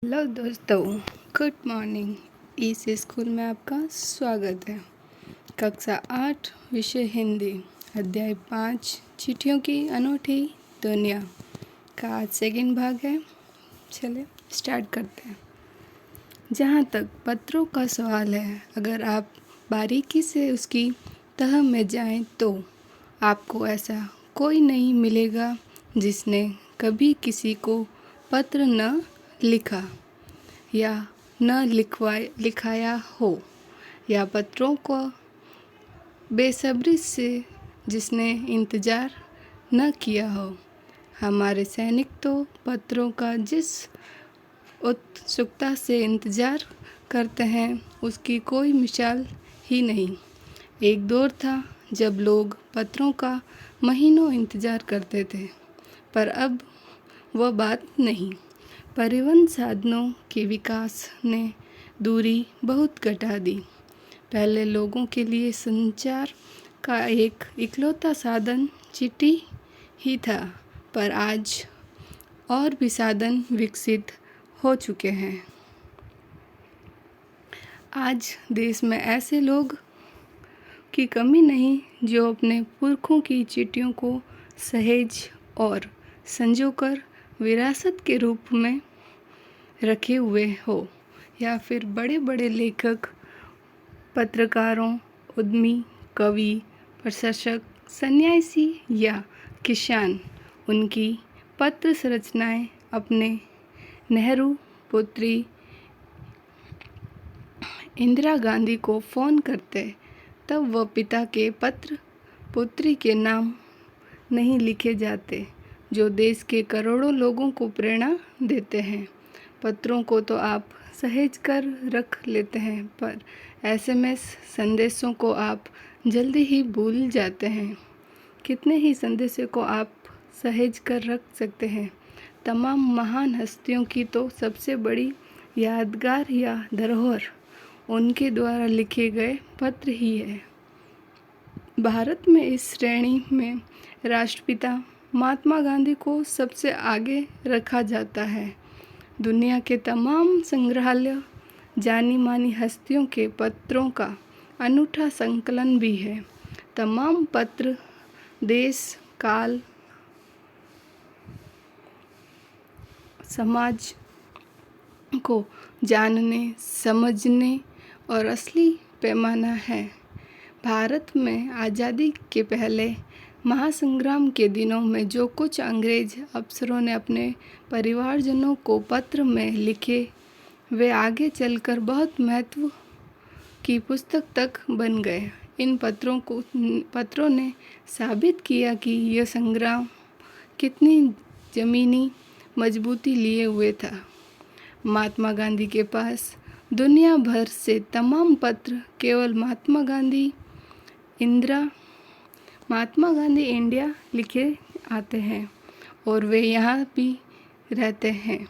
Hello दोस्तों, good morning. इस school में आपका स्वागत है। कक्षा 8 विषय हिंदी, अध्याय 5 चिट्ठियों की अनूठी दुनिया का आज सेकंड भाग है। चलिए स्टार्ट करते हैं। जहाँ तक पत्रों का सवाल है, अगर आप बारीकी से उसकी तह में जाएं तो आपको ऐसा कोई नहीं मिलेगा जिसने कभी किसी को पत्र न लिखा या न लिखाया हो, या पत्रों को बेसब्री से जिसने इंतज़ार न किया हो। हमारे सैनिक तो पत्रों का जिस उत्सुकता से इंतज़ार करते हैं उसकी कोई मिसाल ही नहीं। एक दौर था जब लोग पत्रों का महीनों इंतज़ार करते थे, पर अब वह बात नहीं। परिवहन साधनों के विकास ने दूरी बहुत घटा दी। पहले लोगों के लिए संचार का एक इकलौता साधन चिट्ठी ही था, पर आज और भी साधन विकसित हो चुके हैं। आज देश में ऐसे लोग की कमी नहीं जो अपने पुरखों की चिट्ठियों को सहेज और संजोकर विरासत के रूप में रखे हुए हो, या फिर बड़े बड़े लेखक, पत्रकारों, उद्यमी, कवि, प्रशासक, सन्यासी या किसान उनकी पत्र संरचनाएं अपने नेहरू पुत्री इंदिरा गांधी को फ़ोन करते, तब वह पिता के पत्र पुत्री के नाम नहीं लिखे जाते जो देश के करोड़ों लोगों को प्रेरणा देते हैं। पत्रों को तो आप सहेज कर रख लेते हैं, पर एसएमएस संदेशों को आप जल्दी ही भूल जाते हैं। कितने ही संदेशों को आप सहेज कर रख सकते हैं। तमाम महान हस्तियों की तो सबसे बड़ी यादगार या धरोहर उनके द्वारा लिखे गए पत्र ही है। भारत में इस श्रेणी में राष्ट्रपिता महात्मा गांधी को सबसे आगे रखा जाता है। दुनिया के तमाम संग्रहालय जानी मानी हस्तियों के पत्रों का अनूठा संकलन भी है। तमाम पत्र देश, काल, समाज को जानने, समझने और असली पैमाना है। भारत में आज़ादी के पहले महासंग्राम के दिनों में जो कुछ अंग्रेज अफसरों ने अपने परिवारजनों को पत्र में लिखे, वे आगे चलकर बहुत महत्व की पुस्तक तक बन गए। इन पत्रों ने साबित किया कि यह संग्राम कितनी ज़मीनी मजबूती लिए हुए था। महात्मा गांधी के पास दुनिया भर से तमाम पत्र केवल महात्मा गांधी इंडिया लिखे आते हैं और वे यहाँ भी रहते हैं।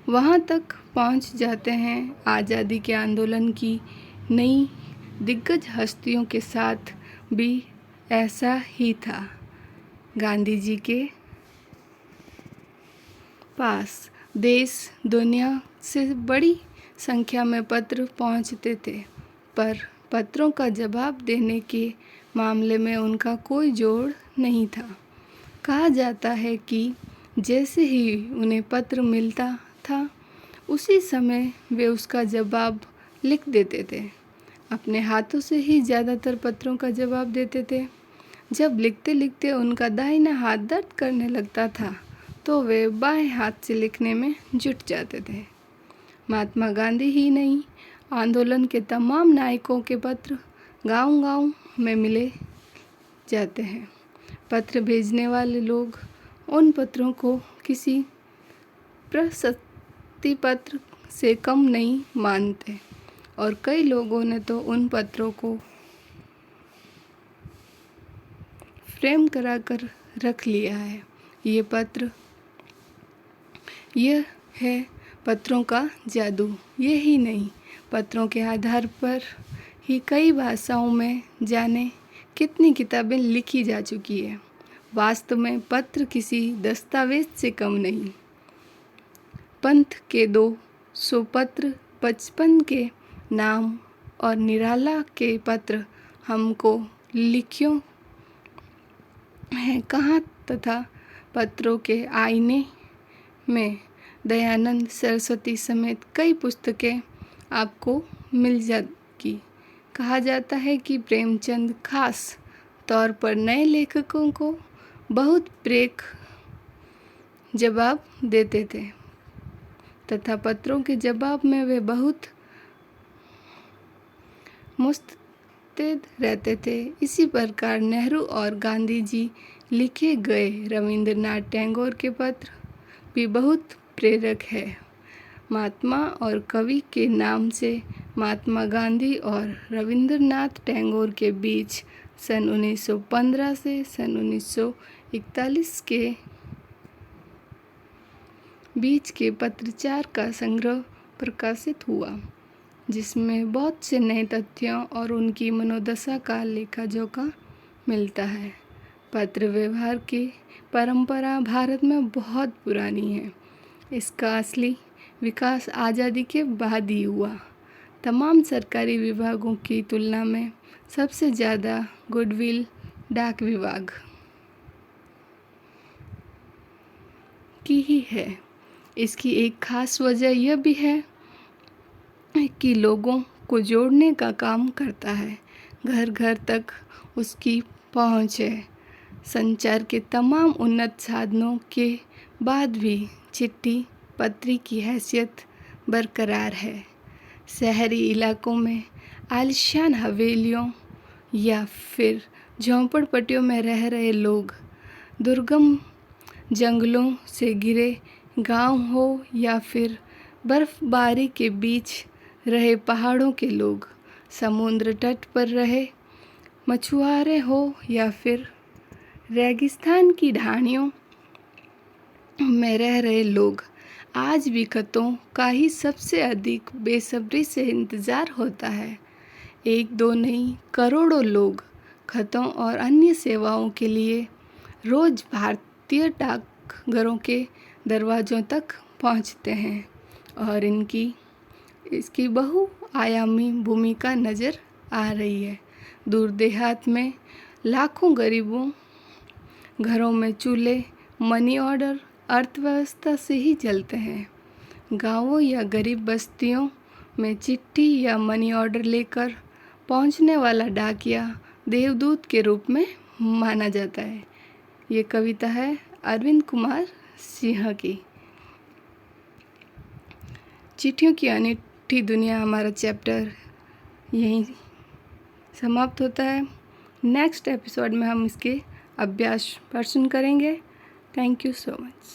वहाँ तक पहुँच जाते हैं। आज़ादी के आंदोलन की नई दिग्गज हस्तियों के साथ भी ऐसा ही था। गांधी जी के पास देश दुनिया से बड़ी संख्या में पत्र पहुँचते थे, पर पत्रों का जवाब देने के मामले में उनका कोई जोड़ नहीं था। कहा जाता है कि जैसे ही उन्हें पत्र मिलता था, उसी समय वे उसका जवाब लिख देते थे। अपने हाथों से ही ज़्यादातर पत्रों का जवाब देते थे। जब लिखते लिखते उनका दाहिना हाथ दर्द करने लगता था, तो वे बाएं हाथ से लिखने में जुट जाते थे। महात्मा गांधी ही नहीं, आंदोलन के तमाम नायकों के पत्र गांव-गांव में मिले जाते हैं। पत्र भेजने वाले लोग उन पत्रों को किसी प्रशस्ति पत्र से कम नहीं मानते, और कई लोगों ने तो उन पत्रों को फ्रेम कराकर रख लिया है। यह है पत्रों का जादू। ये ही नहीं, पत्रों के आधार पर ही कई भाषाओं में जाने कितनी किताबें लिखी जा चुकी है। वास्तव में पत्र किसी दस्तावेज से कम नहीं। पंथ के 200 पत्र, बचपन के नाम और निराला के पत्र हमको लिखियों हैं कहाँ तथा पत्रों के आईने में दयानंद सरस्वती समेत कई पुस्तकें आपको मिल जाएगी। कहा जाता है कि प्रेमचंद खास तौर पर नए लेखकों को बहुत प्रेक जवाब देते थे तथा पत्रों के जवाब में वे बहुत मुस्तैद रहते थे। इसी प्रकार नेहरू और गांधी जी लिखे गए रविंद्रनाथ टैगोर के पत्र भी बहुत प्रेरक है। महात्मा और कवि के नाम से महात्मा गांधी और रविंद्रनाथ टैगोर के बीच सन 1915 से सन 1941 के बीच के पत्राचार का संग्रह प्रकाशित हुआ, जिसमें बहुत से नए तथ्यों और उनकी मनोदशा का लेखा-जोखा मिलता है। पत्र व्यवहार की परंपरा भारत में बहुत पुरानी है। इसका असली विकास आज़ादी के बाद ही हुआ। तमाम सरकारी विभागों की तुलना में सबसे ज़्यादा गुडविल डाक विभाग की ही है। इसकी एक खास वजह यह भी है कि लोगों को जोड़ने का काम करता है। घर घर तक उसकी पहुंच है। संचार के तमाम उन्नत साधनों के बाद भी चिट्ठी पत्री की हैसियत बरकरार है। शहरी इलाकों में आलीशान हवेलियों या फिर झोंपड़पट्टियों में रह रहे लोग, दुर्गम जंगलों से घिरे गांव हो या फिर बर्फबारी के बीच रहे पहाड़ों के लोग, समुद्र तट पर रहे मछुआरे हो या फिर रेगिस्तान की ढाणियों में रह रहे लोग, आज भी खतों का ही सबसे अधिक बेसब्री से इंतज़ार होता है। एक दो नहीं, करोड़ों लोग खतों और अन्य सेवाओं के लिए रोज़ भारतीय डाकघरों के दरवाज़ों तक पहुंचते हैं और इसकी बहुआयामी भूमिका नज़र आ रही है। दूर देहात में लाखों गरीबों घरों में चूल्हे मनी ऑर्डर अर्थव्यवस्था से ही चलते हैं। गांवों या गरीब बस्तियों में चिट्ठी या मनी ऑर्डर लेकर पहुंचने वाला डाकिया देवदूत के रूप में माना जाता है। ये कविता है अरविंद कुमार सिंह की। चिट्ठियों की अनूठी दुनिया हमारा चैप्टर यहीं समाप्त होता है। नेक्स्ट एपिसोड में हम इसके अभ्यास प्रश्न करेंगे। Thank you so much.